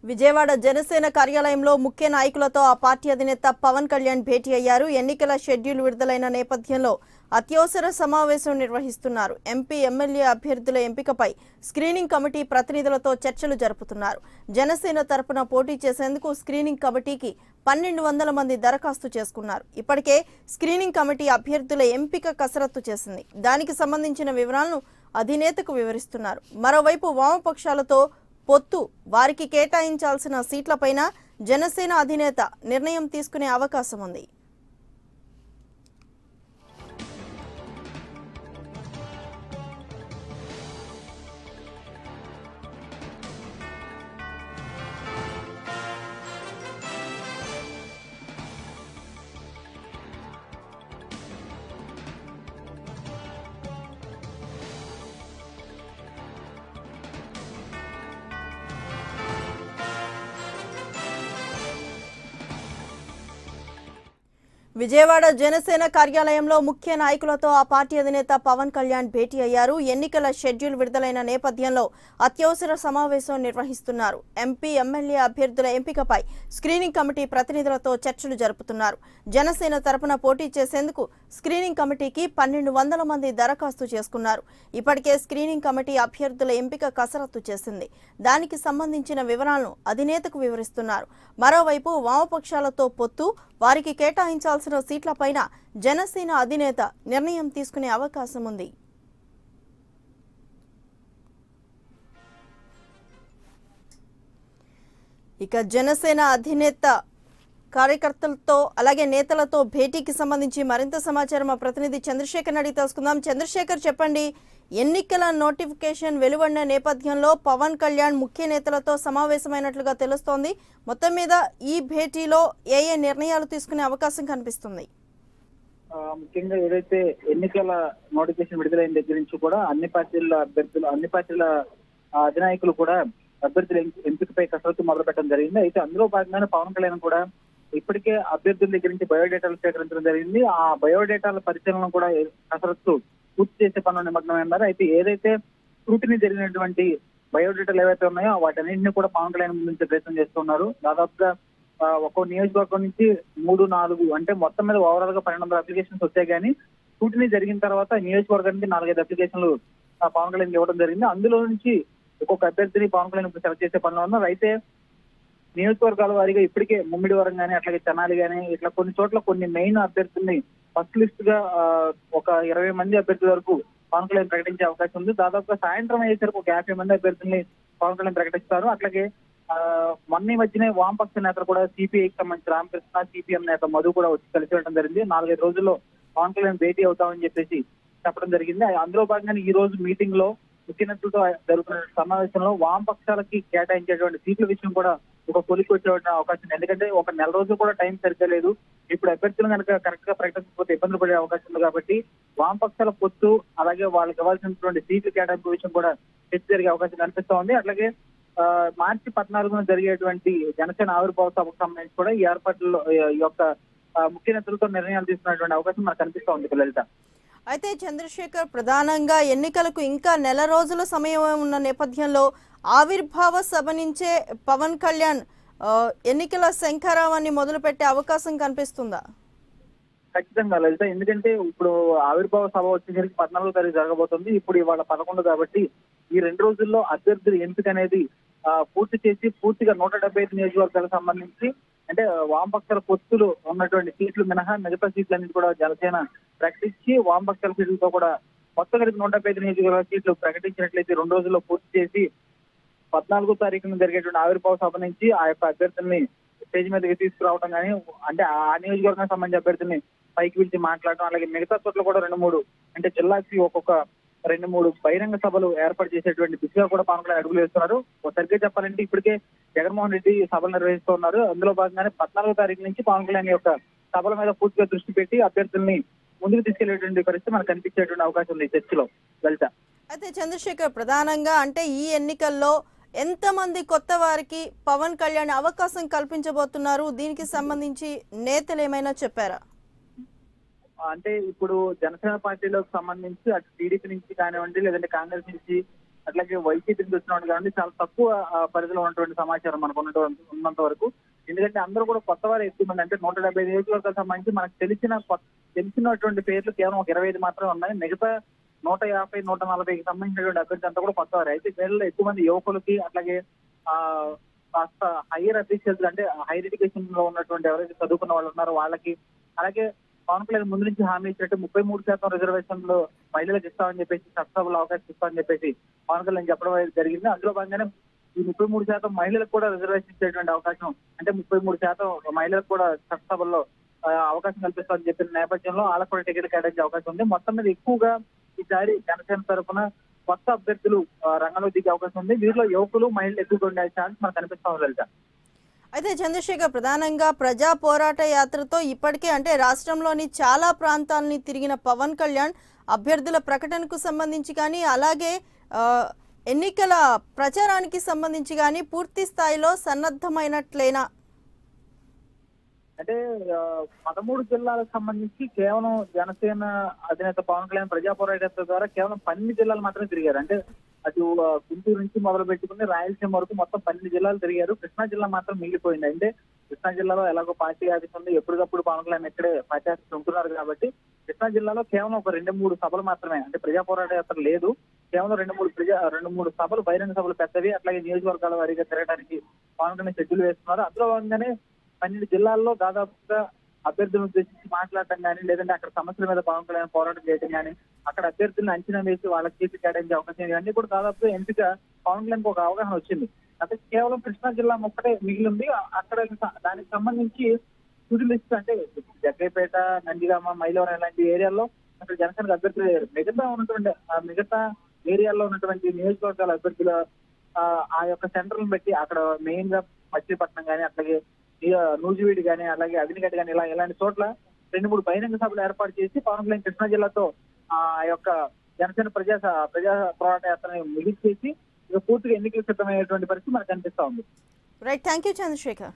విజయవాడ జనసేన కార్యాలయంలో ముఖ్య నాయకులతో ఆ పార్టీ అధినేత పవన్ కళ్యాణ్ భేటీ అయ్యారు. ఎన్నికల షెడ్యూల్ విడుదలైన నేపథ్యంలో అత్యవసర సమావేశం నిర్వహిస్తున్నారు. ఎంపీ ఎమ్మెల్యే అభ్యర్థుల ఎంపికపై స్క్రీనింగ్ కమిటీ ప్రతినిధులతో చర్చలు జరుపుతున్నారు. జనసేన తరపున పోటీ చేసేందుకు స్క్రీనింగ్ కమిటీకి 1200 మంది దరఖాస్తు చేసుకున్నారు. ఇప్పటికే స్క్రీనింగ్ కమిటీ అభ్యర్థుల ఎంపిక కసరత్తు చేసింది. దానికి సంబంధించిన వివరాలను అధినేతకు వివరిస్తున్నారు. మరోవైపు వామపక్షాలతో పొత్తు, వారికి కేటాయించాల్సిన సీట్లపైన జనసేన అధినేత నిర్ణయం తీసుకునే అవకాశం ఉంది. విజయవాడ జనసేన కార్యాలయంలో ముఖ్య నాయకులతో ఆ పార్టీ అధినేత పవన్ కళ్యాణ్ భేటీ అయ్యారు. ఎన్నికల షెడ్యూల్ విడుదలైన నేపథ్యంలో అత్యవసర సమావేశం నిర్వహిస్తున్నారు. ఎంపీ ఎమ్మెల్యే అభ్యర్థుల ఎంపికపై స్క్రీనింగ్ కమిటీ ప్రతినిధులతో చర్చలు జరుపుతున్నారు. జనసేన తరపున పోటీ చేసేందుకు స్క్రీనింగ్ కమిటీకి 1200 మంది దరఖాస్తు చేసుకున్నారు. ఇప్పటికే స్క్రీనింగ్ కమిటీ అభ్యర్థుల ఎంపిక కసరత్తు చేసింది. దానికి సంబంధించిన వివరాలను అధినేతకు వివరిస్తున్నారు. మరోవైపు వామపక్షాలతో పొత్తు, వారికి కేటాయించాల్సిన సీట్లపైన జనసేన అధినేత నిర్ణయం తీసుకునే అవకాశం ఉంది. ఇక జనసేన అధినేత కార్యకర్తలతో అలాగే నేతలతో భేటీకి సంబంధించి మరింత సమాచారం మా ప్రతినిధి చంద్రశేఖర్ అడిగి తెలుసుకుందాం. చంద్రశేఖర్, చెప్పండి, ఎన్నికల నోటిఫికేషన్ వెలువడిన నేపథ్యంలో పవన్ కళ్యాణ్ ముఖ్య నేతలతో సమావేశమైనట్లుగా తెలుస్తోంది. మొత్తం మీద ఈ భేటీలో ఏ నిర్ణయాలు తీసుకునే అవకాశం కనిపిస్తుంది? ముఖ్యంగా ఏదైతే ఎన్నికల నోటిఫికేషన్ విడుదలైన దగ్గర నుంచి కూడా అన్ని పార్టీల అధినాయకులు కూడా అభ్యర్థుల ఎంపికపై కసరత్తు మొదలు పెట్టడం జరిగింది. అయితే అందులో భాగంగానే పవన్ కళ్యాణ్ కూడా ఇప్పటికే అభ్యర్థుల దగ్గర నుంచి బయోడేటాలు సేకరించడం జరిగింది. ఆ బయోడేటాల పరిశీలన కూడా కసరత్తు పూర్తి చేసే పనులు నిమగ్నమైనారు. అయితే ఏదైతే స్క్రూటినీ జరిగినటువంటి బయోడేటాలు ఏవైతే ఉన్నాయో వాటన్నింటినీ కూడా పవన్ కళ్యాణ్ ముందుంచే ప్రయత్నం చేస్తున్నారు. దాదాపుగా ఒక్కో నియోజకవర్గం నుంచి 3-4 అంటే మొత్తం మీద ఓవరాల్ గా 1200 అప్లికేషన్స్ వచ్చాయి. కానీ స్క్రూటినీ జరిగిన తర్వాత నియోజకవర్గానికి 4-5 అప్లికేషన్లు పవన్ కళ్యాణ్ ఇవ్వడం జరిగింది. అందులో నుంచి ఒక్కొక్క అభ్యర్థిని పవన్ కళ్యాణ్ సెలెక్ట్ చేసే పనిలో ఉన్నారు. అయితే నియోజకవర్గాల వారీగా ఇప్పటికే ముమ్మిడివరం కానీ అట్లాగే తెనాలి కానీ ఇట్లా కొన్ని చోట్ల కొన్ని మెయిన్ అభ్యర్థుల్ని ఫస్ట్ లిస్ట్ గా ఒక 20 మంది అభ్యర్థుల వరకు పవన్ కళ్యాణ్ ప్రకటించే అవకాశం ఉంది. దాదాపుగా సాయంత్రం అయ్యేసరికి ఒక 50 మంది అభ్యర్థుల్ని పవన్ కళ్యాణ్ ప్రకటిస్తారు. అట్లాగే మొన్న మధ్యనే వామపక్ష నేతలు కూడా సిపిఐకి సంబంధించి రామకృష్ణ, సిపిఎం నేత మధు కూడా వచ్చి కలిసి వెళ్ళడం జరిగింది. 4-5 రోజుల్లో పవన్ కళ్యాణ్ భేటీ అవుతామని చెప్పేసి చెప్పడం జరిగింది. అందులో భాగంగానే ఈ రోజు మీటింగ్ లో ముఖ్య నేతలతో జరుగుతున్న సమావేశంలో వామపక్షాలకి కేటాయించేటువంటి సీట్ల విషయం కూడా ఒక కొలికి వచ్చేటువంటి అవకాశం ఉంది. ఎందుకంటే ఒక నెల రోజులు కూడా టైం సరిపోలేదు. ఇప్పుడు అభ్యర్థులు కనుక కరెక్ట్ గా ప్రకటించకపోతే ఇబ్బందులు పడే అవకాశం ఉంది. కాబట్టి వామపక్షాల పొత్తు అలాగే వాళ్ళకి ఇవ్వాల్సినటువంటి సీట్లు కేటాయింపు విషయం కూడా చర్చ జరిగే అవకాశం కనిపిస్తా ఉంది. అట్లాగే మార్చి 14న జరిగేటువంటి జనసేన ఆవిర్భావ సభకు సంబంధించి కూడా ఈ ఏర్పాట్లలో ఈ యొక్క ముఖ్య నేతలతో నిర్ణయాలు తీసుకున్నటువంటి అవకాశం మనకు కనిపిస్తా ఉంది లలిత. అయితే చంద్రశేఖర్, ప్రధానంగా ఎన్నికలకు ఇంకా నెల రోజుల సమయం ఉన్న నేపథ్యంలో ఆవిర్భావ సభ నుంచే పవన్ కళ్యాణ్ ఎన్నికల శంఖారావాన్ని మొదలుపెట్టే అవకాశం కనిపిస్తుందా? ఖచ్చితంగా లలిత, ఎందుకంటే ఇప్పుడు ఆవిర్భావ సభ వచ్చేసరికి 14వ తారీఖు జరగబోతుంది. ఇప్పుడు ఇవాళ 11 కాబట్టి ఈ 2 రోజుల్లో అభ్యర్థుల ఎంపిక అనేది పూర్తి చేసి పూర్తిగా 175 నియోజకవర్గాలకు సంబంధించి అంటే వామపక్షాల పొత్తులు ఉన్నటువంటి సీట్లు మినహా మిగతా సీట్లన్నింటి కూడా జనసేన ప్రకటించి వామపక్షాల సీట్లతో కూడా మొత్తం కలిపి 175 నియోజకవర్గాల సీట్లు ప్రకటించినట్లయితే 2 రోజుల్లో పూర్తి చేసి 14వ తారీఖున జరిగేటువంటి ఆవిర్భావ సభ నుంచి ఆ యొక్క అభ్యర్థుల్ని స్టేజ్ మీదకి తీసుకురావడం కానీ అంటే ఆ నియోజకవర్గానికి సంబంధించిన అభ్యర్థుల్ని పైకి పిలిచి మాట్లాడడం, అలాగే మిగతా చోట్ల కూడా 2-3 అంటే జిల్లాకి ఒక్కొక్క 2-3 బహిరంగ సభలు ఏర్పాటు చేసేటువంటి దిశగా కూడా పవన్ కళ్యాణ్ అడుగులు వేస్తున్నారు. సరిగ్గా చెప్పాలంటే ఇప్పటికే జగన్మోహన్ రెడ్డి సభలు నిర్వహిస్తున్నారు. అందులో భాగంగానే 14వ తారీఖు నుంచి పవన్ కళ్యాణ్ యొక్క సభల మీద పూర్తిగా దృష్టి పెట్టి అభ్యర్థుల్ని ముందుకు తీసుకెళ్లేటువంటి పరిస్థితి మనకు కనిపించేటువంటి అవకాశం ఉంది చర్చలో లలిత. అయితే చంద్రశేఖర్, ప్రధానంగా అంటే ఈ ఎన్నికల్లో ఎంతమంది కొత్త వారికి పవన్ కళ్యాణ్ అవకాశం కల్పించబోతున్నారు? దీనికి సంబంధించి నేతలు ఏమైనా చెప్పారా? అంటే ఇప్పుడు జనసేన పార్టీలోకి సంబంధించి అటు టీడీపీ నుంచి కానివ్వండి లేదంటే కాంగ్రెస్ నుంచి అట్లాగే వైసీపీ నుంచి వచ్చిన వాళ్ళు కానీ చాలా తక్కువ పరిధిలో ఉన్నటువంటి సమాచారం మనకు ఉన్నంత వరకు. ఎందుకంటే అందరూ కూడా కొత్త వారు ఎక్కువ మంది, అంటే 175 నియోజకవర్గాలకు సంబంధించి మనకు తెలిసినటువంటి పేర్లు కేవలం ఒక 25 మాత్రమే ఉన్నాయి. మిగతా 150, 140కి సంబంధించినటువంటి అభ్యర్థి అంతా కూడా కొత్త వారు. అయితే వీళ్ళలో ఎక్కువ మంది యువకులకి అట్లాగే కాస్త హైయర్ అఫీషియల్స్ అంటే హైయర్ ఎడ్యుకేషన్ లో ఉన్నటువంటి ఎవరైతే చదువుకున్న వాళ్ళు ఉన్నారో వాళ్ళకి, అలాగే పవన్ కళ్యాణ్ ముందు నుంచి హామీ ఇచ్చినట్టు 33% రిజర్వేషన్లు మహిళలకు ఇస్తామని చెప్పేసి, చట్టసభలో అవకాశం ఇస్తామని చెప్పేసి పవన్ కళ్యాణ్ చెప్పడం జరిగింది. అందులో భాగంగానే ఈ 33% మహిళలకు కూడా రిజర్వేషన్ ఇచ్చేటువంటి అవకాశం, అంటే 33% మహిళలకు కూడా చట్టసభల్లో అవకాశం కల్పిస్తామని చెప్పిన నేపథ్యంలో వాళ్ళకు కూడా టికెట్ కేటాయించే అవకాశం ఉంది. మొత్తం మీద ఎక్కువగా ఈసారి జనసేన తరఫున కొత్త అభ్యర్థులు రంగంలో దిగే అవకాశం ఉంది. వీరిలో యువకులు, మహిళలు ఎక్కువగా ఉండే ఛాన్స్ మనకు కనిపిస్తా ఉంది లలిత. అయితే చంద్రశేఖర్, ప్రధానంగా ప్రజా పోరాట యాత్రతో ఇప్పటికే అంటే రాష్ట్రంలోని చాలా ప్రాంతాలని తిరిగిన పవన్ కళ్యాణ్ అభ్యర్థుల ప్రకటనకు సంబంధించి కానీ, అలాగే ఎన్నికల ప్రచారానికి సంబంధించి కానీ పూర్తి స్థాయిలో సన్నద్ధమైనట్లేనా? అంటే 13 జిల్లాలకు సంబంధించి కేవలం జనసేన అధినేత పవన్ కళ్యాణ్ ప్రజా పోరాట యాత్ర ద్వారా కేవలం 12 జిల్లాలు మాత్రమే తిరిగారు. అంటే అటు గుంటూరు నుంచి మొదలు పెట్టుకుని రాయలసీమ వరకు మొత్తం 12 జిల్లాలు తిరిగారు. కృష్ణా జిల్లా మాత్రం మిగిలిపోయింది. అంటే కృష్ణా జిల్లాలో ఎలాగో పార్టీ ఆఫీస్ ఉంది, ఎప్పటికప్పుడు పవన్ కళ్యాణ్ ఇక్కడే పార్టీ ఆఫీస్ ఉంటున్నారు కాబట్టి కృష్ణా జిల్లాలో కేవలం ఒక 2-3 సభలు మాత్రమే, అంటే ప్రజా పోరాట యాత్ర లేదు. కేవలం 2-3 సభలు, బహిరంగ సభలు పెద్దవి, అట్లాగే నియోజకవర్గాల వారీగా తిరగడానికి పవన్ కళ్యాణ్ షెడ్యూల్ వేస్తున్నారు. అందులో భాగంగానే 12 జిల్లాల్లో దాదాపుగా అభ్యర్థులను ఉద్దేశించి మాట్లాడటం కానీ, లేదంటే అక్కడ సమస్యల మీద పవన్ కళ్యాణ్ పోరాటం చేయడం కానీ, అక్కడ అభ్యర్థులను అంచనా వేసి వాళ్ళకి సీట్లు కేటాయించే అవకాశం ఇవన్నీ కూడా దాదాపుగా ఎంపిక పవన్ కళ్యాణ్ ఒక అవగాహన వచ్చింది. అంటే కేవలం కృష్ణా జిల్లా ఒక్కటే మిగిలింది. అక్కడ దానికి సంబంధించి తుది లిస్ట్, అంటే జగ్గైపేట, నందిగామ, మైలవరం ఇలాంటి ఏరియాల్లో అక్కడ జనసేనకు అభ్యర్థులు మిగతా ఏరియాల్లో ఉన్నటువంటి నియోజకవర్గాల అభ్యర్థుల ఆ యొక్క సెంటర్లను బట్టి అక్కడ మెయిన్ గా మచిలీపట్నం కానీ, అట్లాగే నూజివీడి కానీ, అలాగే అవినిగడ్డ కానీ, ఇలాంటి చోట్ల 2-3 బహిరంగ సభలు ఏర్పాటు చేసి పవన్ కళ్యాణ్ కృష్ణా జిల్లాతో ఆ యొక్క జనసేన ప్రజా పోరాట యాత్రని ముగించేసి ఇక పూర్తిగా ఎన్నికలు సిద్ధమయ్యేటువంటి పరిస్థితి మనకు కనిపిస్తా ఉంది. Right, thank you Chandrasekhar.